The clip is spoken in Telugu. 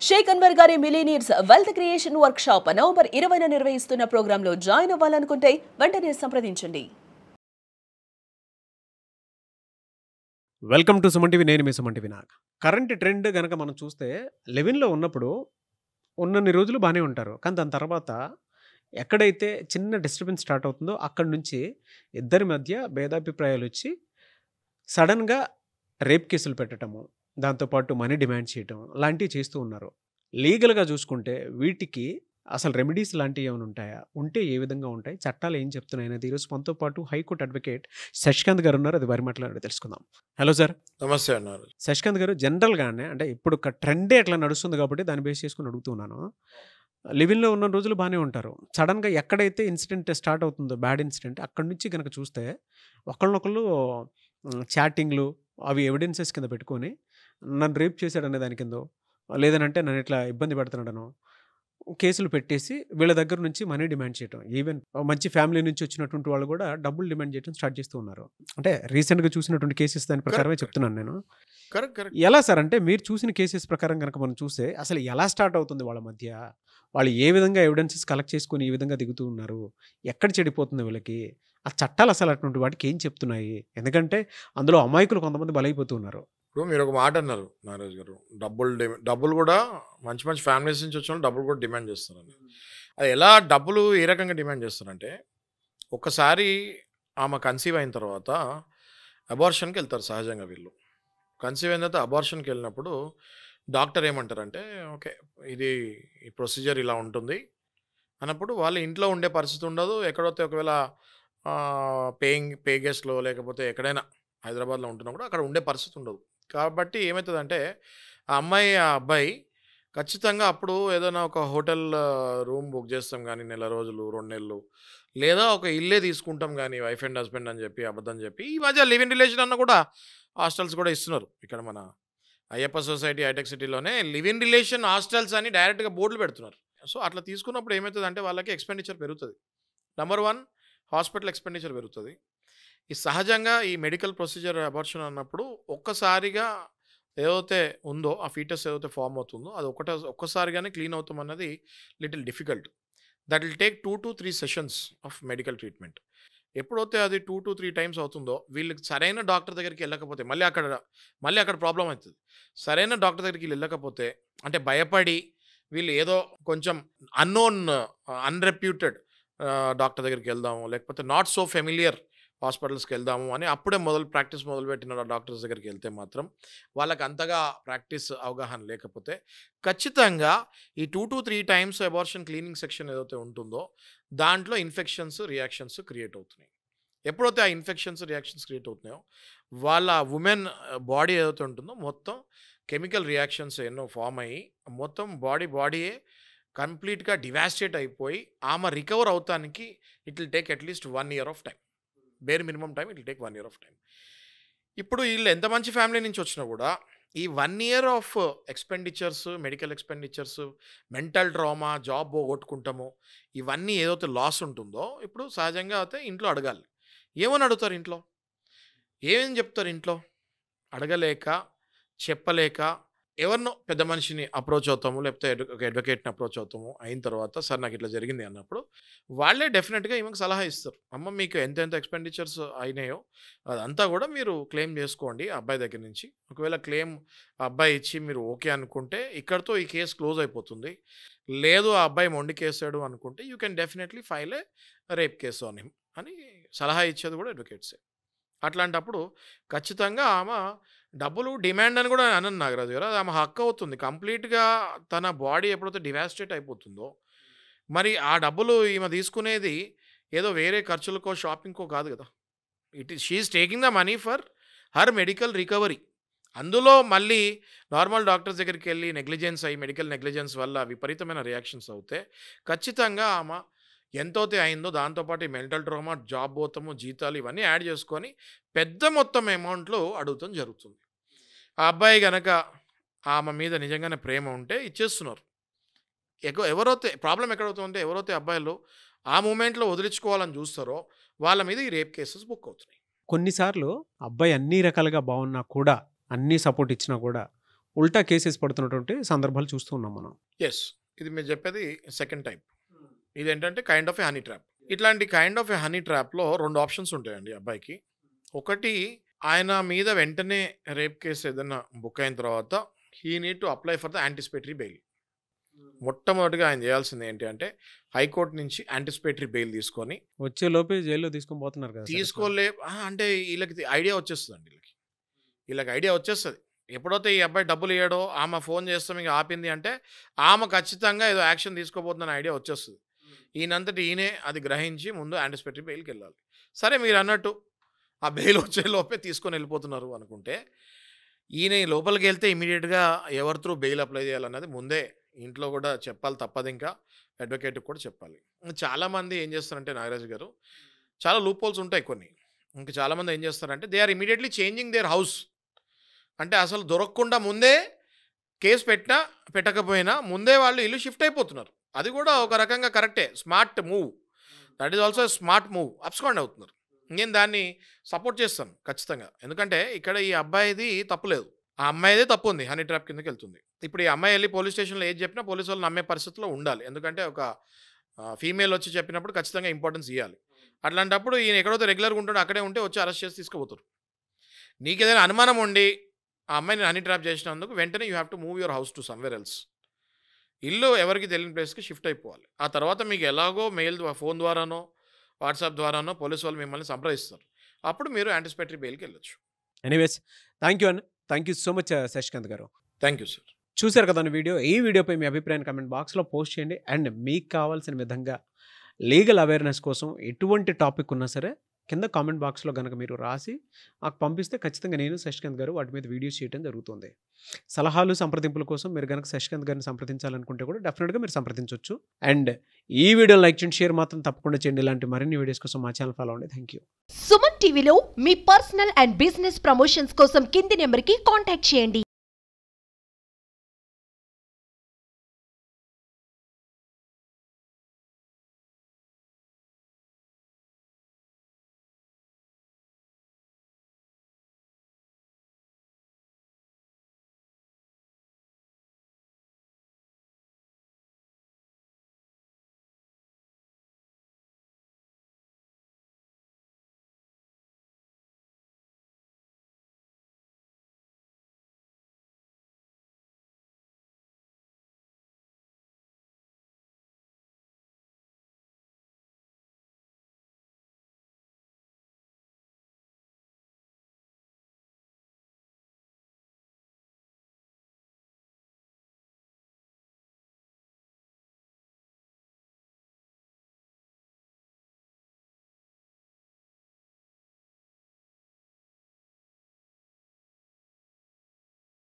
షేక్ అన్వర్ గారి millionaires wealth creation workshop November 20న నిర్వహిస్తున్న ప్రోగ్రాంలో జాయిన్ అవ్వాలనుకుంటే వెంటనే సంప్రదించండి. Welcome to Suman TV. నేను మీ సుమన్ టీవీ. నాకు కరెంట్ ట్రెండ్ కనుక మనం చూస్తే లెవెన్లో ఉన్నప్పుడు ఉన్నన్ని రోజులు బాగానే ఉంటారు. కానీ దాని తర్వాత ఎక్కడైతే చిన్న డిస్టర్బెన్స్ స్టార్ట్ అవుతుందో అక్కడి నుంచి ఇద్దరి మధ్య భేదాభిప్రాయాలు వచ్చి సడన్గా రేప్ కేసులు పెట్టడము, దాంతోపాటు మనీ డిమాండ్ చేయటం లాంటివి చేస్తూ ఉన్నారు. లీగల్గా చూసుకుంటే వీటికి అసలు రెమెడీస్ లాంటివి ఏమైనా ఉంటాయా? ఉంటే ఏ విధంగా ఉంటాయి? చట్టాలు ఏం చెప్తున్నాయి అనేది ఈరోజు మనతో పాటు హైకోర్టు అడ్వకేట్ శశికాంత్ గారు ఉన్నారు. అది వారి మాట్లాడి తెలుసుకుందాం. Hello sir. నమస్తే అన్నారు. శశికాంత్ గారు, జనరల్గానే అంటే ఇప్పుడు ఒక ట్రెండే అట్లా నడుస్తుంది కాబట్టి దాన్ని బేస్ చేసుకుని అడుగుతున్నాను. లివిన్లో ఉన్న రోజులు బాగానే ఉంటారు. సడన్గా ఎక్కడైతే ఇన్సిడెంట్ స్టార్ట్ అవుతుందో బ్యాడ్ ఇన్సిడెంట్ అక్కడి నుంచి కనుక చూస్తే ఒకళ్ళనొకళ్ళు చాటింగ్లు అవి ఎవిడెన్సెస్ కింద పెట్టుకొని నన్ను రేప్ చేశాడనే దాని కిందో లేదనంటే నన్ను ఇట్లా ఇబ్బంది పెడుతున్నాడనో కేసులు పెట్టేసి వీళ్ళ దగ్గర నుంచి మనీ డిమాండ్ చేయటం, ఈవెన్ మంచి ఫ్యామిలీ నుంచి వచ్చినటువంటి వాళ్ళు కూడా డబ్బులు డిమాండ్ చేయడం స్టార్ట్ చేస్తూ ఉన్నారు. అంటే రీసెంట్గా చూసినటువంటి కేసెస్ దాని ప్రకారమే చెప్తున్నాను నేను. ఎలా సార్ అంటే మీరు చూసిన కేసెస్ ప్రకారం కనుక మనం చూస్తే అసలు ఎలా స్టార్ట్ అవుతుంది వాళ్ళ మధ్య? వాళ్ళు ఏ విధంగా ఎవిడెన్సెస్ కలెక్ట్ చేసుకొని ఈ విధంగా దిగుతూ ఉన్నారు? ఎక్కడ చెడిపోతుంది వీళ్ళకి? ఆ చట్టాలు అసలు అటువంటి వాటికి ఏం చెప్తున్నాయి? ఎందుకంటే అందులో అమాయకులు కొంతమంది బలైపోతూ ఉన్నారు. ఇప్పుడు మీరు ఒక మాట అన్నారు నాగరాజ్ గారు, డబ్బులు కూడా మంచి మంచి ఫ్యామిలీస్ నుంచి వచ్చిన డబ్బులు కూడా డిమాండ్ చేస్తారని. అది ఎలా డబ్బులు ఏ రకంగా డిమాండ్ చేస్తారంటే, ఒక్కసారి ఆమె కన్సీవ్ అయిన తర్వాత అబార్షన్కి వెళ్తారు సహజంగా. వీళ్ళు కన్సీవ్ అయిన తర్వాత అబార్షన్కి వెళ్ళినప్పుడు డాక్టర్ ఏమంటారంటే, ఓకే ఇది ఈ ప్రొసీజర్ ఇలా ఉంటుంది అన్నప్పుడు వాళ్ళు ఇంట్లో ఉండే పరిస్థితి ఉండదు. ఎక్కడైతే ఒకవేళ పే గెస్ట్లో లేకపోతే ఎక్కడైనా హైదరాబాద్లో ఉంటున్నా కూడా అక్కడ ఉండే పరిస్థితి ఉండదు. కాబట్టి ఏమవుతుందంటే ఆ అమ్మాయి ఆ అబ్బాయి ఖచ్చితంగా అప్పుడు ఏదైనా ఒక హోటల్ రూమ్ బుక్ చేస్తాం కానీ నెల రోజులు 2 నెలలు, లేదా ఒక ఇల్లే తీసుకుంటాం కానీ వైఫ్ అండ్ హస్బెండ్ అని చెప్పి అబద్ధం చెప్పి. ఈ మధ్య లివ్ ఇన్ రిలేషన్ అన్న కూడా హాస్టల్స్ కూడా ఇస్తున్నారు. ఇక్కడ మన అయ్యప్ప సొసైటీ హైటెక్ సిటీలోనే లివ్ ఇన్ రిలేషన్ హాస్టల్స్ అని డైరెక్ట్గా బోర్డులు పెడుతున్నారు. సో అట్లా తీసుకున్నప్పుడు ఏమవుతుందంటే వాళ్ళకి ఎక్స్పెండిచర్ పెరుగుతుంది. నెంబర్ 1 హాస్పిటల్ ఎక్స్పెండిచర్ పెరుగుతుంది. ఈ సహజంగా ఈ మెడికల్ ప్రొసీజర్ అబార్షన్ అన్నప్పుడు ఒక్కసారిగా ఏదైతే ఉందో ఆ ఫీటస్ ఏదైతే ఫామ్ అవుతుందో అది ఒక్కసారిగానే క్లీన్ అవుతాం అన్నది little difficult. That will take 2 to 3 sessions of medical treatment. ఎప్పుడైతే అది 2 to 3 టైమ్స్ అవుతుందో వీళ్ళకి సరైన డాక్టర్ దగ్గరికి వెళ్ళకపోతే మళ్ళీ అక్కడ ప్రాబ్లం అవుతుంది. సరైన డాక్టర్ దగ్గరికి వెళ్ళకపోతే అంటే భయపడి వీళ్ళు ఏదో కొంచెం అన్రెప్యూటెడ్ డాక్టర్ దగ్గరికి వెళ్దాము, లేకపోతే నాట్ సో ఫెమిలియర్ హాస్పిటల్స్కి వెళ్దాము అని అప్పుడే ప్రాక్టీస్ మొదలుపెట్టిన డాక్టర్స్ దగ్గరికి వెళ్తే మాత్రం వాళ్ళకి అంతగా ప్రాక్టీస్ అవగాహన లేకపోతే ఖచ్చితంగా ఈ 2 to 3 times abortion cleaning section ఏదైతే ఉంటుందో దాంట్లో ఇన్ఫెక్షన్స్ రియాక్షన్స్ క్రియేట్ అవుతున్నాయి. ఎప్పుడైతే ఆ ఇన్ఫెక్షన్స్ రియాక్షన్స్ క్రియేట్ అవుతున్నాయో వాళ్ళ ఉమెన్ బాడీ ఏదైతే ఉంటుందో మొత్తం కెమికల్ రియాక్షన్స్ ఎన్నో ఫామ్ అయ్యి మొత్తం బాడీయే కంప్లీట్గా డివాస్టేట్ అయిపోయి ఆమె రికవర్ అవుతానికి it will take at least 1 year of time. Bare minimum time it will take 1 year of time. ఇప్పుడు వీళ్ళు ఎంత మంచి ఫ్యామిలీ నుంచి వచ్చినా కూడా ఈ 1 year of expenditures, medical expenditures, mental trauma, job పోగొట్టుకుంటాము, ఇవన్నీ ఏదైతే లాస్ ఉంటుందో ఇప్పుడు సహజంగా అయితే ఇంట్లో అడగాలి. ఏమని అడుగుతారు ఇంట్లో? ఏమేం చెప్తారు ఇంట్లో? అడగలేక చెప్పలేక ఎవరినో పెద్ద మనిషిని అప్రోచ్ అవుతాము, లేకపోతే ఒక అడ్వకేట్ని అప్రోచ్ అవుతాము. అయిన తర్వాత సార్ నాకు ఇట్లా జరిగింది అన్నప్పుడు వాళ్ళే డెఫినెట్గా ఈమెకు సలహా ఇస్తారు. అమ్మ మీకు ఎంత ఎక్స్పెండిచర్స్ అయినాయో అదంతా కూడా మీరు క్లెయిమ్ చేసుకోండి అబ్బాయి దగ్గర నుంచి. ఒకవేళ క్లెయిమ్ అబ్బాయి ఇచ్చి మీరు ఓకే అనుకుంటే ఇక్కడితో ఈ కేసు క్లోజ్ అయిపోతుంది. లేదు ఆ అబ్బాయి మొండికేసాడు అనుకుంటే you can definitely file A rape case on him అని సలహా ఇచ్చేది కూడా అడ్వకేట్సే. అట్లాంటప్పుడు ఖచ్చితంగా ఆమె డబ్బులు డిమాండ్ అని కూడా అనను నాగరాజు గారు, అది ఆమె హక్కు అవుతుంది. కంప్లీట్గా తన బాడీ ఎప్పుడైతే డివాస్టేట్ అయిపోతుందో మరి ఆ డబ్బులు ఈమె తీసుకునేది ఏదో వేరే ఖర్చులకో షాపింగ్కో కాదు కదా. She's taking the money for her medical recovery. అందులో మళ్ళీ నార్మల్ డాక్టర్స్ దగ్గరికి వెళ్ళి నెగ్లిజెన్స్ అయ్యి మెడికల్ నెగ్లిజెన్స్ వల్ల విపరీతమైన రియాక్షన్స్ అవుతే ఖచ్చితంగా ఆమె ఎంతైతే అయిందో దాంతోపాటు ఈ మెంటల్ ట్రామా, జాబ్ పోతాము, జీతాలు ఇవన్నీ యాడ్ చేసుకొని పెద్ద మొత్తం అమౌంట్లు అడుగుతాం జరుగుతుంది. ఆ అబ్బాయి కనుక ఆమె మీద నిజంగానే ప్రేమ ఉంటే ఇచ్చేస్తున్నారు. ఎవరైతే ప్రాబ్లం ఎక్కడవుతుందంటే ఎవరైతే అబ్బాయిలు ఆ మూమెంట్లో వదిలించుకోవాలని చూస్తారో వాళ్ళ మీద ఈ రేప్ కేసెస్ బుక్ అవుతున్నాయి. కొన్నిసార్లు అబ్బాయి అన్ని రకాలుగా బాగున్నా కూడా, అన్ని సపోర్ట్ ఇచ్చినా కూడా ఉల్టా కేసెస్ పడుతున్నటువంటి సందర్భాలు చూస్తూ ఉన్నాం మనం. ఎస్, ఇది మీరు చెప్పేది సెకండ్ టైప్. ఇదేంటంటే kind of A honey trap. ఇట్లాంటి కైండ్ ఆఫ్ ఏ హనీ ట్రాప్లో 2 ఆప్షన్స్ ఉంటాయండి అబ్బాయికి. ఒకటి, ఆయన మీద వెంటనే రేప్ కేసు ఏదైనా బుక్ అయిన తర్వాత he need to apply for the anticipatory bail. మొట్టమొదటిగా ఆయన చేయాల్సింది ఏంటి అంటే హైకోర్టు నుంచి యాంటిసిపేటరీ బెయిల్ తీసుకొని వచ్చే లోపే జైల్లో తీసుకొని పోతున్నారు కదా. అంటే వీళ్ళకి ఐడియా వచ్చేస్తుందండి. వీళ్ళకి ఐడియా వచ్చేస్తుంది. ఎప్పుడైతే ఈ అబ్బాయి డబ్బులు ఇవ్వడో, ఆమె ఫోన్ చేస్తాం ఇంకా ఆపింది అంటే ఆమె ఖచ్చితంగా ఏదో యాక్షన్ తీసుకోబోతుందని ఐడియా వచ్చేస్తుంది. ఈయనంతటి ఈయనే అది గ్రహించి ముందు యాంటిసిపేటరీ బెయిల్కి వెళ్ళాలి. సరే, మీరు అన్నట్టు ఆ బెయిల్ వచ్చే లోపే తీసుకొని వెళ్ళిపోతున్నారు అనుకుంటే ఈయన లోపలికి వెళ్తే ఇమీడియట్గా ఎవరి త్రూ బెయిల్ అప్లై చేయాలన్నది ముందే ఇంట్లో కూడా చెప్పాలి, తప్పదు. ఇంకా అడ్వకేట్కి కూడా చెప్పాలి. చాలామంది ఏం చేస్తారంటే నాగరాజు గారు, చాలా లూప్ హోల్స్ ఉంటాయి కొన్ని. ఇంకా చాలామంది ఏం చేస్తారంటే they are immediately changing their house. అంటే అసలు దొరకకుండా ముందే కేసు పెట్టకపోయినా ముందే వాళ్ళు ఇల్లు షిఫ్ట్ అయిపోతున్నారు. అది కూడా ఒక రకంగా కరెక్టే, smart move. That is also smart move. Abscond అవుతున్నారు. నేను దాన్ని సపోర్ట్ చేస్తాను ఖచ్చితంగా. ఎందుకంటే ఇక్కడ ఈ అబ్బాయిది తప్పు లేదు, ఆ అమ్మాయిదే తప్పు ఉంది, హనీ ట్రాప్ కిందకి వెళ్తుంది. ఇప్పుడు ఈ అమ్మాయి వెళ్ళి పోలీస్ స్టేషన్లో ఏది చెప్పినా పోలీసు వాళ్ళు నమ్మే పరిస్థితిలో ఉండాలి. ఎందుకంటే ఒక ఫీమేల్ వచ్చి చెప్పినప్పుడు ఖచ్చితంగా ఇంపార్టెన్స్ ఇవ్వాలి. అట్లాంటప్పుడు ఈయన ఎక్కడైతే రెగ్యులర్గా ఉంటాడో అక్కడే ఉంటే వచ్చి అరెస్ట్ చేసి తీసుకుపోతారు. నీకు ఏదైనా అనుమానం ఉండి ఆ అమ్మాయిని హనీ ట్రాప్ చేసినందుకు వెంటనే you have to move your house to somewhere else. ఇల్లు ఎవరికి తెలియని ప్లేస్కి షిఫ్ట్ అయిపోవాలి. ఆ తర్వాత మీకు ఎలాగో మెయిల్ ఫోన్ ద్వారానో వాట్సాప్ ద్వారానో పోలీసు వాళ్ళు మిమ్మల్ని సంప్రదిస్తారు. అప్పుడు మీరు యాంటిసిపేటరీ బెయిల్కి వెళ్ళొచ్చు. ఎనీవేస్, థ్యాంక్ యూ అన్న. Thank you so much Shashikant గారు. Thank you sir. చూశారు కదా వీడియో. ఈ వీడియోపై మీ అభిప్రాయాన్ని కామెంట్ బాక్స్లో పోస్ట్ చేయండి. అండ్ మీకు కావాల్సిన విధంగా లీగల్ అవేర్నెస్ కోసం ఎటువంటి టాపిక్ ఉన్నా సరే కింద కామెంట్ బాక్స్లో కనుక మీరు రాసి మాకు పంపిస్తే ఖచ్చితంగా నేను శశికాంత్ గారు వాటి మీద వీడియోస్ చేయడం జరుగుతుంది. సలహాలు సంప్రదింపుల కోసం మీరు కనుక శశికాంత్ గారిని సంప్రదించాలనుకుంటే కూడా డెఫినెట్గా మీరు సంప్రదించవచ్చు. అండ్ ఈ వీడియో లైక్ చేయండి, షేర్ మాత్రం తప్పకుండా చేయండి. ఇలాంటి మరిన్ని వీడియోస్ కోసం మా ఛానల్ ఫాలో అవ్వండి. Thank you. సుమన్ టీవీలో మీ పర్సనల్ అండ్ బిజినెస్ ప్రమోషన్స్ కోసం కింది నెంబర్కి కాంటాక్ట్ చేయండి.